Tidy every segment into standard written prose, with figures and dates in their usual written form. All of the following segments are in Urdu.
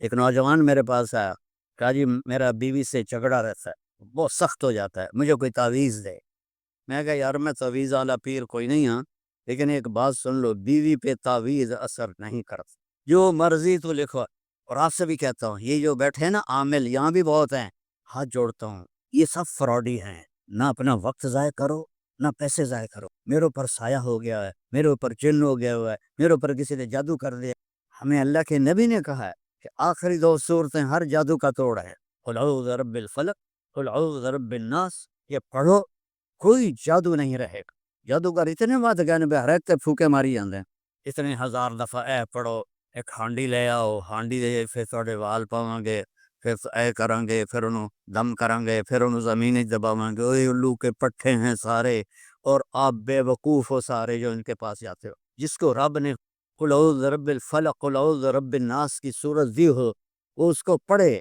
ایک نوجوان میرے پاس آیا، کہا جی میرا بیوی سے جھگڑا رہتا ہے، بہت سخت ہو جاتا ہے، مجھے کوئی تعویذ دے۔ میں کہا یار میں تعویذ والا پیر کوئی نہیں ہاں، لیکن ایک بات سن لو، بیوی پہ تعویذ اثر نہیں کرتا، جو مرضی تو لکھو۔ اور آپ سے بھی کہتا ہوں، یہ جو بیٹھے ہیں نا عامل، یہاں بھی بہت ہیں، ہاتھ جوڑتا ہوں، یہ سب فراڈی ہیں۔ نہ اپنا وقت ضائع کرو، نہ پیسے ضائع کرو۔ میرے اوپر سایہ ہو گیا ہے، میرے اوپر جن ہو گیا ہوا ہے، میرے اوپر کسی نے جادو کر دیا۔ ہمیں اللہ کے نبی نے کہا ہے کہ آخری دو صورتیں ہر جادو کا توڑ ہے، قل اعوذ برب الفلق، قل اعوذ برب الناس، یہ پڑھو، کوئی جادو نہیں رہے گا۔ جادوگر اتنے بات کہنے پہ ہر ایک تے پھوکے ماری جاندے ہیں، اتنے ہزار دفعہ اے پڑھو، ایک ہانڈی لے آؤ، ہانڈی دے پھر تھوڑے وال پاواں گے، پھر اے کریں گے، پھر انہوں دم کریں گے، پھر انہوں زمین دباواں گے، اوے الو کے پٹھے ہیں سارے، اور آپ بے وقوف ہو سارے جو ان کے پاس جاتے ہو۔ جس کو رب نے قل اعوذ برب الفلق قل اعوذ برب الناس کی سورت دی ہو، وہ اس کو پڑھے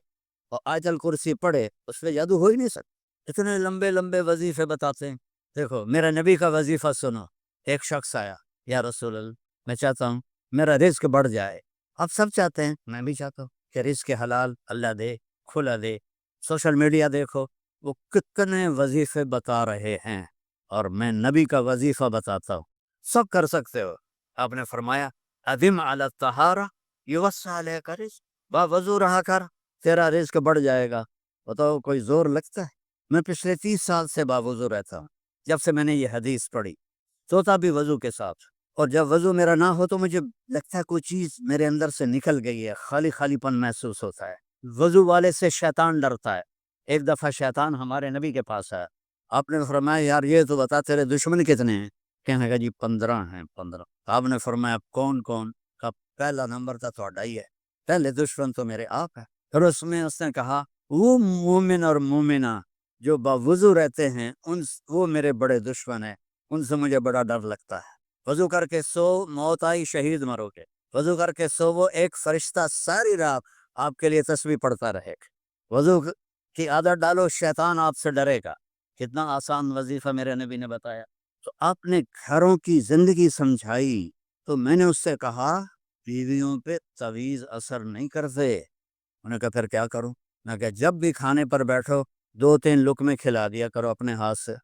اور آیت الکرسی پڑھے، اس پہ جادو ہو ہی نہیں سکتا۔ اتنے لمبے لمبے وظیفے بتاتے ہیں۔ دیکھو میرا نبی کا وظیفہ سنو۔ ایک شخص آیا، یا رسول اللہ میں چاہتا ہوں میرا رزق بڑھ جائے۔ آپ سب چاہتے ہیں، میں بھی چاہتا ہوں کہ رزق حلال اللہ دے، کھلا دے۔ سوشل میڈیا دیکھو، وہ کتنے وظیفے بتا رہے ہیں، اور میں نبی کا وظیفہ بتاتا ہوں، سب کر سکتے ہو۔ آپ نے فرمایا ادم علی الطہارہ یوسع علیک رزق، با وضو رہا کر، تیرا رزق بڑھ جائے گا۔ بتاؤ کوئی زور لگتا ہے؟ میں پچھلے 30 سال سے باوضو رہتا ہوں، جب سے میں نے یہ حدیث پڑھی، سوتا بھی وضو کے ساتھ، اور جب وضو میرا نہ ہو تو مجھے لگتا ہے کوئی چیز میرے اندر سے نکل گئی ہے، خالی خالی پن محسوس ہوتا ہے۔ وضو والے سے شیطان ڈرتا ہے۔ ایک دفعہ شیطان ہمارے نبی کے پاس آیا، آپ نے فرمایا یار یہ تو بتا تیرے دشمن کتنے ہیں؟ کہنے لگا جی 15 ہیں 15۔ آپ نے فرمایا کون کون؟ کا پہلا نمبر تھا تھوڑا ہی ہے، پہلے دشمن تو میرے آپ ہے۔ پھر اس نے کہا وہ مومن اور مومنہ جو باوضو رہتے ہیں وہ میرے بڑے دشمن ہیں، ان سے مجھے بڑا ڈر لگتا ہے۔ وضو کر کے سو، موت آئی شہید مرو گے۔ وضو کر کے سو، وہ ایک فرشتہ ساری رات آپ کے لیے تسبیح پڑھتا رہے گا۔ وضو کی عادت ڈالو، شیطان آپ سے ڈرے گا۔ کتنا آسان وظیفہ میرے نبی نے بتایا۔ تو آپ نے گھروں کی زندگی سمجھائی، تو میں نے اس سے کہا بیویوں پہ تعویذ اثر نہیں کرتے۔ انہوں نے کہا پھر کیا کروں؟ میں کہا جب بھی کھانے پر بیٹھو 2-3 لقمے کھلا دیا کرو اپنے ہاتھ سے۔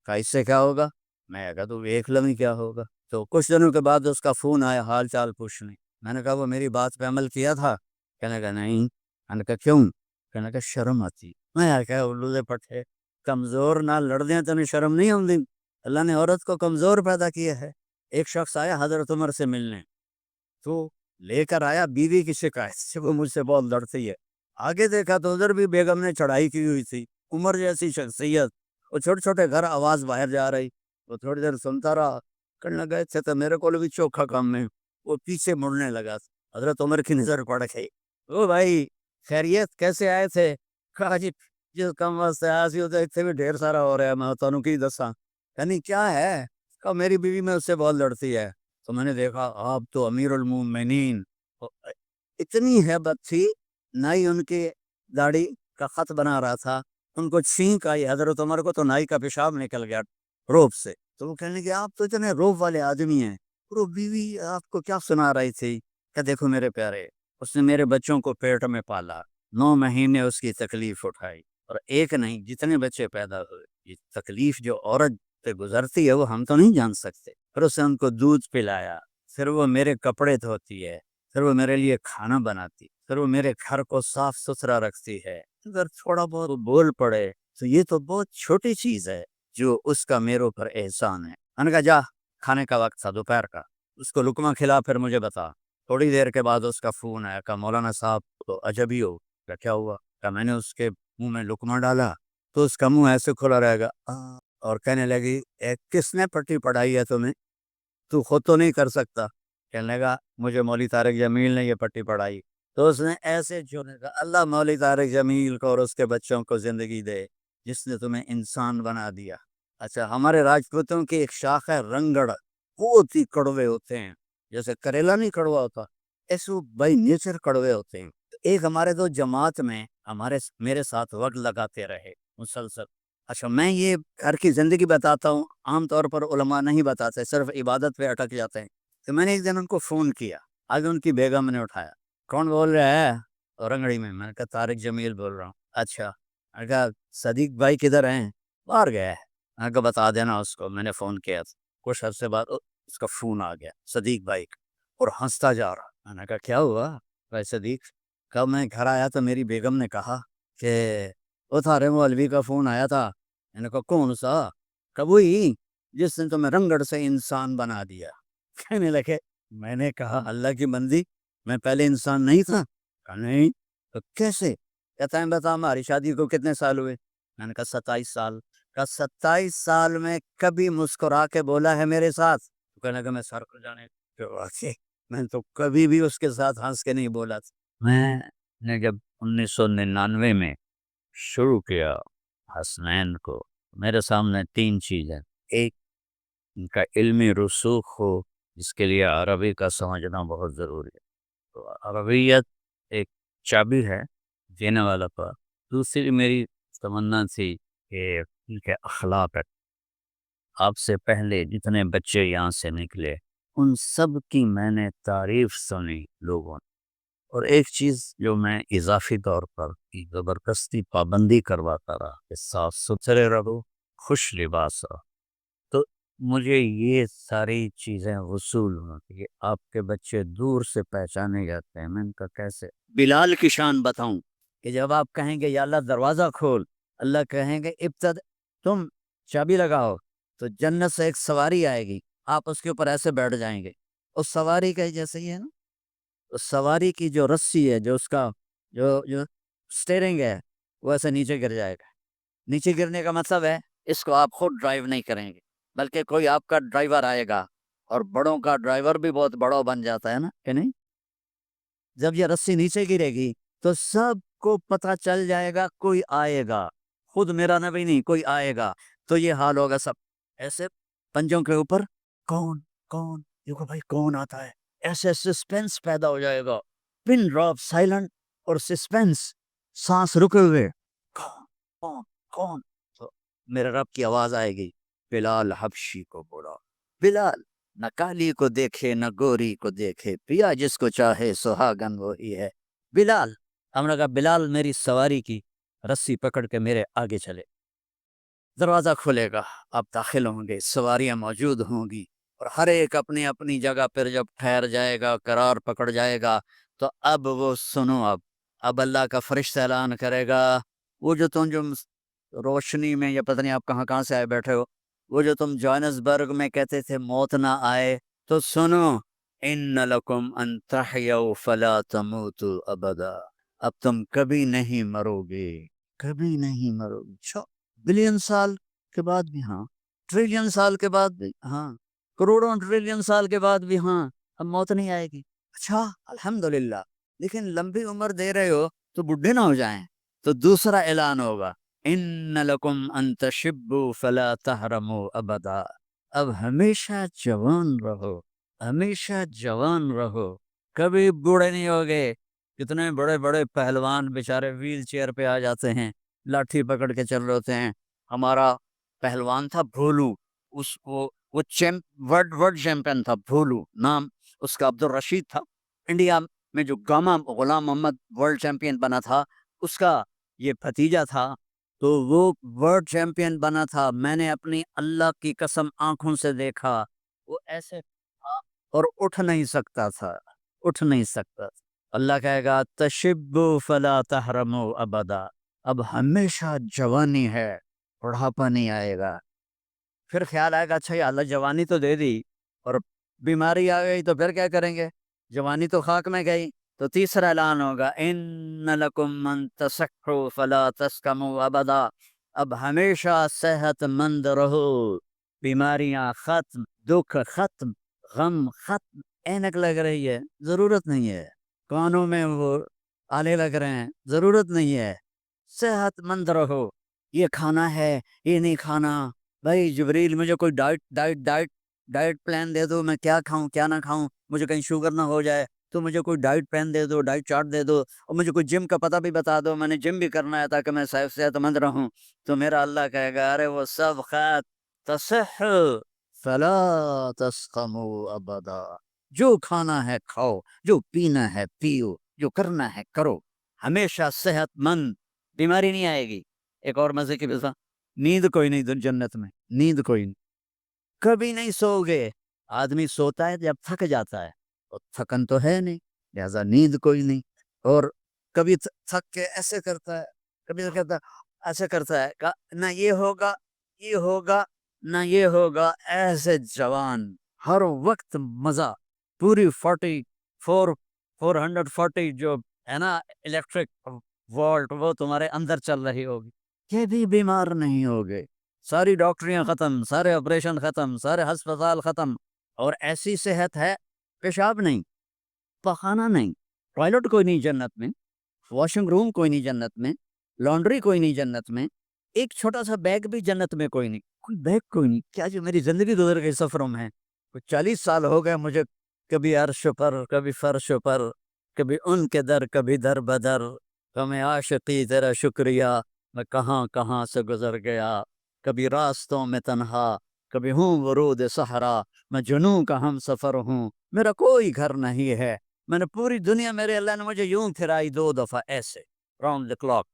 کہا اس سے کیا ہوگا؟ میں کہا تو ایک لمحی کیا ہوگا؟ تو کچھ دنوں کے بعد اس کا فون آیا حال چال پوچھنے۔ میں نے کہا وہ میری بات پہ عمل کیا تھا؟ کہنے کا نہیں۔ میں نے کہا کیوں؟ کہنے کا شرم آتی۔ میں کہا الو دے پٹھے، کمزور نہ لڑ دیں تمہیں شرم نہیں آتی؟ اللہ نے عورت کو کمزور پیدا کیا ہے۔ ایک شخص آیا حضرت عمر سے ملنے، تو لے کر آیا بیوی کی شکایت سے، وہ مجھ سے بہت لڑتی ہے۔ آگے دیکھا تو ادھر بھی بیگم نے چڑھائی کی ہوئی تھی، عمر جیسی شخصیت، وہ چھوٹے چھوٹے گھر آواز باہر جا رہی، وہ تھوڑی دیر سنتا رہا، کرنے گئے تھے تو میرے کو بھی چوکھا کام میں، وہ پیچھے مڑنے لگا۔ حضرت عمر کی نظر پڑ گئی، او بھائی خیریت کیسے آئے تھے؟ کہا جی جس کم واسطے آیا سی اتنے اتنے بھی ڈھیر سارا ہو رہا ہے، میں تانوں کی دساں؟ یعنی کیا ہے؟ کہا میری بیوی میں اس سے بہت لڑتی ہے۔ تو میں نے دیکھا آپ تو امیر المومنین، اتنی ہیبت تھی، نائی ان کے داڑھی کا خط بنا رہا تھا، ان کو چھینک آئی حضرت عمر کو، تو نائی کا پیشاب نکل گیا روب سے۔ تو وہ کہنے لگے آپ تو اتنے روب والے آدمی ہیں، وہ بیوی آپ کو کیا سنا رہی تھی؟ کہ دیکھو میرے پیارے، اس نے میرے بچوں کو پیٹ میں پالا، 9 مہینے اس کی تکلیف اٹھائی، اور ایک نہیں جتنے بچے پیدا ہوئے، یہ تکلیف جو عورت پہ گزرتی ہے وہ ہم تو نہیں جان سکتے۔ پھر اس نے ان کو دودھ پلایا، پھر وہ میرے کپڑے دھوتی ہے، پھر وہ میرے لیے کھانا بناتی، پھر وہ میرے گھر کو صاف ستھرا رکھتی ہے۔ اگر تھوڑا بہت بول پڑے تو یہ تو بہت چھوٹی چیز ہے جو اس کا میرے اوپر احسان ہے۔ میں نے کہا جا، کھانے کا وقت تھا دوپہر کا، اس کو لقمہ کھلا پھر مجھے بتا۔ تھوڑی دیر کے بعد اس کا فون آیا، کہا مولانا صاحب تو عجب ہی ہو۔ کہا کیا ہوا؟ کہا میں نے اس کے منہ میں لقمہ ڈالا تو اس کا منہ ایسے کھلا رہے گا، اور کہنے لگی کس نے پٹی پڑھائی ہے تمہیں؟ تو خود تو نہیں کر سکتا؟ کہنے لگا مجھے مولوی طارق جمیل نے یہ پٹی پڑھائی۔ تو اس نے ایسے جھونے کا، اللہ مولوی طارق جمیل کو اور اس کے بچوں کو زندگی دے جس نے تمہیں انسان بنا دیا۔ اچھا ہمارے راجپوتوں کی ایک شاخ ہے رنگڑ، بہت ہی کڑوے ہوتے ہیں، جیسے کریلا نہیں کڑوا ہوتا، ایسے وہ بائی نیچر کڑوے ہوتے ہیں۔ ایک ہمارے دو جماعت میں میرے ساتھ وقت لگاتے رہے مسلسل۔ اچھا میں یہ گھر کی زندگی بتاتا ہوں، عام طور پر علماء نہیں بتاتے، صرف عبادت پہ اٹک جاتے ہیں۔ تو میں نے ایک دن ان کو فون کیا، آگے ان کی بیگم نے اٹھایا، کون بول رہا ہے؟ رنگڑی میں. میں نے کہا طارق جمیل بول رہا ہوں. اچھا. میں نے کہا صدیق بھائی کدھر ہیں؟ باہر گیا ہے. میں نے کہا بتا دینا اس کو, میں نے فون کیا تھا. کچھ عرصے بعد اس کا فون آ گیا صدیق بھائی کا, اور ہنستا جا رہا. میں نے کہا کیا ہوا بھائی صدیق؟ کب میں گھر آیا تو میری بیگم نے کہا کہ وہ تھارے مولوی کا فون آیا تھا. میں نے کہا کون سا؟ کہ وہی جس نے تمہیں رنگڑ سے انسان بنا دیا. کہنے لگے. میں نے کہا اللہ کی بندی, میں پہلے انسان نہیں تھا؟ کہا نہیں. تو کیسے؟ کہتا ہے بتا ہماری شادی کو کتنے سال ہوئے؟ میں نے کہا 27 سال. کہا 27 سال میں کبھی مسکرا کے بولا ہے میرے ساتھ؟ تو کہنے لگا میں سر کو جانے میں تو کبھی بھی اس کے ساتھ ہنس کے نہیں بولا تھا. میں نے جب 1999 میں شروع کیا حسنین کو, میرے سامنے 3 چیزیں. ایک, ان کا علمی رسوخ ہو, جس کے لیے عربی کا سمجھنا بہت ضروری ہے. تو عربیت ایک چابی ہے دینے والا پر. دوسری میری تمنا تھی کہ ان کے اخلاق, آپ سے پہلے جتنے بچے یہاں سے نکلے ان سب کی میں نے تعریف سنی لوگوں نے. اور ایک چیز جو میں اضافی طور پر زبردستی پابندی کرواتا رہا کہ صاف ستھرے رہو, خوش لباس رہو. تو مجھے یہ ساری چیزیں وصول ہوں کہ آپ کے بچے دور سے پہچانے جاتے ہیں. میں ان کا کیسے بلال کی شان بتاؤں کہ جب آپ کہیں گے یا اللہ دروازہ کھول, اللہ کہیں گے ابتد تم چابی لگاؤ, تو جنت سے ایک سواری آئے گی, آپ اس کے اوپر ایسے بیٹھ جائیں گے. اس سواری کا جیسے ہی ہے نا, اس سواری کی جو رسی ہے, جو اس کا جو سٹیئرنگ ہے, وہ ایسے نیچے گر جائے گا. نیچے گرنے کا مطلب ہے اس کو آپ خود ڈرائیو نہیں کریں گے, بلکہ کوئی آپ کا ڈرائیور آئے گا. اور بڑوں کا ڈرائیور بھی بہت بڑا بن جاتا ہے نا, کہ نہیں؟ جب یہ رسی نیچے گرے گی تو سب کو پتہ چل جائے گا کوئی آئے گا, خود میرا نبی نہیں, کوئی آئے گا. تو یہ حال ہوگا, سب ایسے پنجوں کے اوپر کون کون, دیکھو بھائی کون آتا ہے, ایسے سسپینس پیدا ہو جائے گا. پن ڈراپ سائلنٹ اور سسپینس, سانس رکے ہوئے, کون کون کون. تو میرے رب کی آواز آئے گی, بلال حبشی کو بولا. بلال نہ کالی کو دیکھے نہ گوری کو دیکھے, پیا جس کو چاہے سہاگن وہی ہے. بلال, ہم نے کہا بلال میری سواری کی رسی پکڑ کے میرے آگے چلے. دروازہ کھلے گا, آپ داخل ہوں گے, سواریاں موجود ہوں گی, اور ہر ایک اپنی اپنی جگہ پر جب ٹھہر جائے گا, قرار پکڑ جائے گا, تو اب وہ سنو, اب اللہ کا فرشتہ اعلان کرے گا. وہ جو تم جو روشنی میں, یا پتہ نہیں آپ کہاں کہاں سے آئے بیٹھے ہو, وہ جو تم جوہانسبرگ میں کہتے تھے موت نہ آئے, تو سنو, ان لکم ان تحیوا فلا تموتوا ابدا, اب تم کبھی نہیں مرو گے, کبھی نہیں مرو گے. بلین سال کے بعد بھی ہاں, ٹریلین سال کے بعد بھی ہاں, کروڑوں ٹریلین سال کے بعد بھی ہاں, اب موت نہیں آئے گی. اچھا الحمدللہ, لیکن لمبی عمر دے رہے ہو تو بڈھے نہ ہو جائیں. تو دوسرا اعلان ہوگا, ان لکم ان تشبوا فلا تحرموا ابدا, اب ہمیشہ جوان رہو, ہمیشہ جوان رہو, کبھی بوڑھے نہیں ہوگے. کتنے بڑے بڑے پہلوان بیچارے ویل چیئر پہ آ جاتے ہیں, لاٹھی پکڑ کے چل رہے ہوتے ہیں. ہمارا پہلوان تھا بھولو, اس وہ ورلڈ چیمپئن تھا, بھولو نام اس کا عبد الرشید تھا. انڈیا میں جو گاما غلام محمد ورلڈ چیمپئن بنا تھا, اس کا یہ بھتیجا تھا. تو وہ ورلڈ چیمپئن بنا تھا, میں نے اپنی اللہ کی قسم آنکھوں سے دیکھا, وہ ایسے تھا اور اٹھ نہیں سکتا تھا, اٹھ نہیں سکتا تھا. اللہ کہے گا تشبوا فلا تحرموا ابدا, اب ہمیشہ جوانی ہے, بڑھاپا نہیں آئے گا. پھر خیال آئے گا اچھا یا اللہ جوانی تو دے دی اور بیماری آ گئی تو پھر کیا کریں گے, جوانی تو خاک میں گئی. تو تیسرا اعلان ہوگا, ان لکم من تصحوا فلا تسقموا ابدا, اب ہمیشہ صحت مند رہو, بیماریاں ختم, دکھ ختم, غم ختم. اینک لگ رہی ہے, ضرورت نہیں ہے. کانوں میں وہ آلے لگ رہے ہیں, ضرورت نہیں ہے. صحت مند رہو. یہ کھانا ہے, یہ نہیں کھانا. بھائی جبریل مجھے کوئی ڈائٹ پلان دے دو, میں کیا کھاؤں کیا نہ کھاؤں, مجھے کہیں شوگر نہ ہو جائے, تو مجھے کوئی ڈائٹ پلان دے دو, ڈائٹ چارٹ دے دو, اور مجھے کوئی جم کا پتہ بھی بتا دو, میں نے جم بھی کرنا ہے تاکہ میں صحت مند رہوں. تو میرا اللہ کہے گا ارے وہ سب خیر, تصح فلا تسقموا ابدا, جو کھانا ہے کھاؤ, جو پینا ہے پیو, جو کرنا ہے کرو, ہمیشہ صحت مند، بیماری نہیں آئے گی۔ ایک اور مزے کی بات، نیند کوئی نہیں جنت میں، نیند کوئی نہیں، کبھی نہیں سو گے۔ آدمی سوتا ہے جب تھک جاتا ہے، اور تھکن تو ہے نہیں، لہذا نیند کوئی نہیں۔ اور کبھی تھک کے ایسے کرتا ہے، کبھی کہتا ایسے کرتا ہے، نہ یہ ہوگا، یہ ہوگا، نہ یہ ہوگا، ایسے جوان ہر وقت مزہ، پوری 440 جو ہے نا الیکٹرک وولٹ، وہ تمہارے اندر چل رہی ہوگی، یہ بھی بیمار نہیں ہوگے۔ ساری ڈاکٹریاں ختم، سارے آپریشن ختم، سارے ہسپتال ختم، اور ایسی صحت ہے، پیشاب نہیں، پخانہ نہیں، ٹوائلٹ کوئی نہیں جنت میں، واشنگ روم کوئی نہیں جنت میں، لانڈری کوئی نہیں جنت میں، ایک چھوٹا سا بیگ بھی جنت میں کوئی نہیں، کوئی بیگ کوئی نہیں۔ کیا جو میری زندگی گزر گئی سفروں میں، 40 سال ہو گئے مجھے، کبھی عرش پر، کبھی فرش پر، کبھی ان کے در، کبھی در بدر، ہمیں عاشقی تیرا شکریہ، میں کہاں کہاں سے گزر گیا، کبھی راستوں میں تنہا، کبھی ہوں ورود صحرا، میں جنوں کا ہم سفر ہوں، میرا کوئی گھر نہیں ہے، میں نے پوری دنیا، میرے اللہ نے مجھے یوں پھرائی 2 دفعہ ایسے راؤنڈ دی کلاک،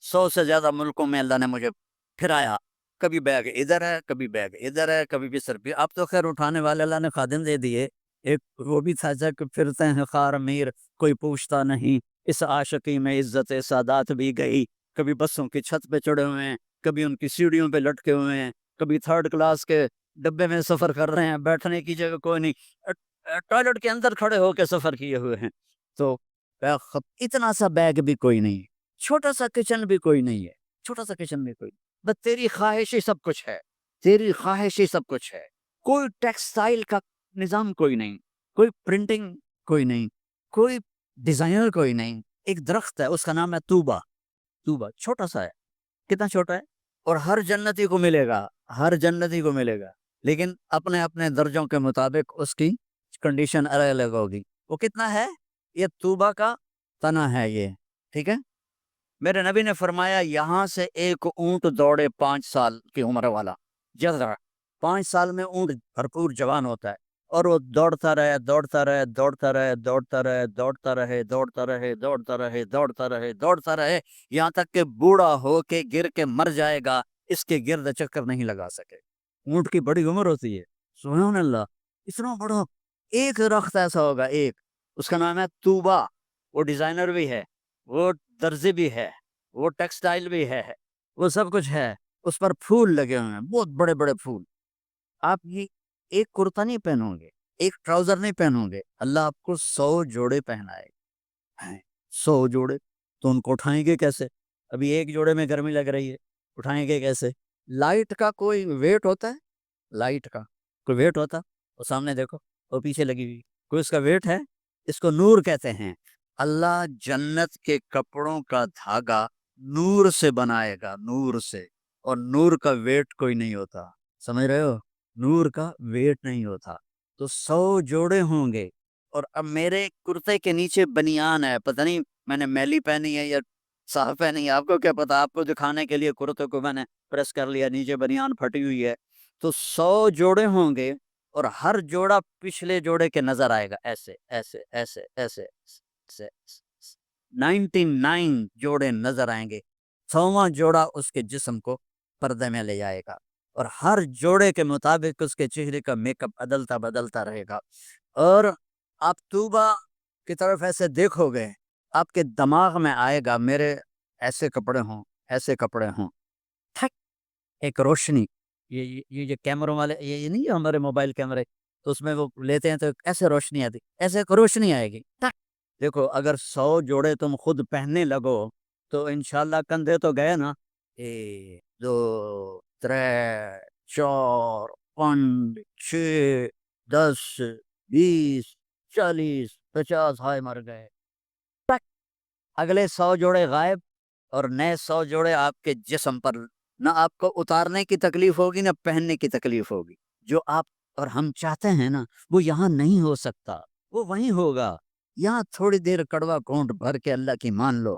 100 سے زیادہ ملکوں میں اللہ نے مجھے پھرایا، کبھی بیگ ادھر ہے، کبھی بیگ ادھر ہے، کبھی بستر بھی، اب تو خیر اٹھانے والے اللہ نے خادم دے دیے، ایک وہ بھی تھا کہ پھرتے ہیں خار میر، کوئی پوچھتا نہیں، اس عاشقی میں عزت سادات بھی گئی، کبھی بسوں کی چھت پہ چڑھے ہوئے ہیں، کبھی ان کی سیڑھیوں پہ لٹکے ہوئے ہیں، کبھی 3rd کلاس کے ڈبے میں سفر کر رہے ہیں، بیٹھنے کی جگہ کوئی نہیں، ٹوائلٹ کے اندر کھڑے ہو کے سفر کیے ہوئے ہیں، تو اتنا سا بیگ بھی کوئی نہیں، چھوٹا سا کچن بھی کوئی نہیں ہے، چھوٹا سا کچن بھی کوئی، بس تیری خواہش ہی سب کچھ ہے، تیری خواہش ہی سب کچھ ہے، کوئی ٹیکسٹائل کا نظام کوئی نہیں، کوئی پرنٹنگ کوئی نہیں، کوئی ڈیزائنر کوئی نہیں، ایک درخت ہے، اس کا نام ہے طوبہ، طوبہ چھوٹا سا ہے، کتنا چھوٹا ہے، اور ہر جنتی کو ملے گا، ہر جنتی کو ملے گا، لیکن اپنے اپنے درجوں کے مطابق اس کی کنڈیشن الگ الگ ہوگی۔ وہ کتنا ہے؟ یہ طوبہ کا تنا ہے یہ، ٹھیک ہے؟ میرے نبی نے فرمایا یہاں سے ایک اونٹ دوڑے 5 سال کی عمر والا، جذرا 5 سال میں اونٹ بھرپور جوان ہوتا ہے، اور وہ دوڑتا رہے، دوڑتا رہے، دوڑتا رہے، دوڑتا رہے، دوڑتا رہے، دوڑتا رہے، دوڑتا رہے، دوڑتا رہے، دوڑتا رہے، یہاں تک کہ بوڑھا ہو کے گر کے مر جائے گا، اس کے گرد چکر نہیں لگا سکے۔ اونٹ کی بڑی عمر ہوتی ہے، سبحان اللہ، اتنا بڑا ایک درخت ایسا ہوگا، ایک، اس کا نام ہے طوبہ، وہ ڈیزائنر بھی ہے، وہ درزی بھی ہے، وہ ٹیکسٹائل بھی ہے، وہ سب کچھ ہے، اس پر پھول لگے ہوئے ہیں، بہت بڑے بڑے پھول، آپ یہ ایک کرتا نہیں پہنو گے، ایک ٹراؤزر نہیں پہنو گے، اللہ آپ کو 100 جوڑے پہنائے گا، 100 جوڑے، تو ان کو اٹھائیں گے کیسے؟ ابھی ایک جوڑے میں گرمی لگ رہی ہے، اٹھائیں گے کیسے؟ لائٹ کا کوئی ویٹ ہوتا ہے؟ لائٹ کا کوئی ویٹ ہوتا؟ وہ سامنے دیکھو، وہ پیچھے لگی ہوئی، کوئی اس کا ویٹ ہے؟ اس کو نور کہتے ہیں۔ اللہ جنت کے کپڑوں کا دھاگا نور سے بنائے گا، نور سے، اور نور کا ویٹ کوئی نہیں ہوتا، سمجھ رہے ہو؟ نور کا ویٹ نہیں ہوتا، تو 100 جوڑے ہوں گے، اور اب میرے کرتے کے نیچے بنیان ہے، پتہ نہیں میں نے میلی پہنی ہے یا صاف پہنی ہے، آپ کو کیا پتا، آپ کو دکھانے کے لیے کرتے کو میں نے پریس کر لیا، نیچے بنیان پھٹی ہوئی ہے، تو 100 جوڑے ہوں گے، اور ہر جوڑا پچھلے جوڑے کے نظر آئے گا، ایسے ایسے ایسے ایسے ایسے، 99 جوڑے نظر آئیں گے، 100واں جوڑا اس کے جسم کو پردے میں لے جائے گا، اور ہر جوڑے کے مطابق اس کے چہرے کا میک اپ بدلتا رہے گا، اور آپ طوبہ کی طرف ایسے دیکھو گے، آپ کے دماغ میں آئے گا میرے ایسے کپڑے ہوں، ایسے کپڑے ہوں، ٹھک، ایک روشنی، یہ جو کیمروں والے، یہ نہیں جو ہمارے موبائل کیمرے، تو اس میں وہ لیتے ہیں تو ایسے روشنی آتی، ایسے ایک روشنی آئے گی، ٹھک، دیکھو اگر 100 جوڑے تم خود پہننے لگو تو انشاءاللہ کندھے تو گئے نا، 1 2 3 4 5 6 10 20 40 50، ہائے مر گئے، ٹک، اگلے 100 جوڑے غائب، اور نئے 100 جوڑے آپ کے جسم پر، نہ آپ کو اتارنے کی تکلیف ہوگی، نہ پہننے کی تکلیف ہوگی، جو آپ اور ہم چاہتے ہیں نا وہ یہاں نہیں ہو سکتا، وہ وہیں ہوگا، یہاں تھوڑی دیر کڑوا گھونٹ بھر کے اللہ کی مان لو،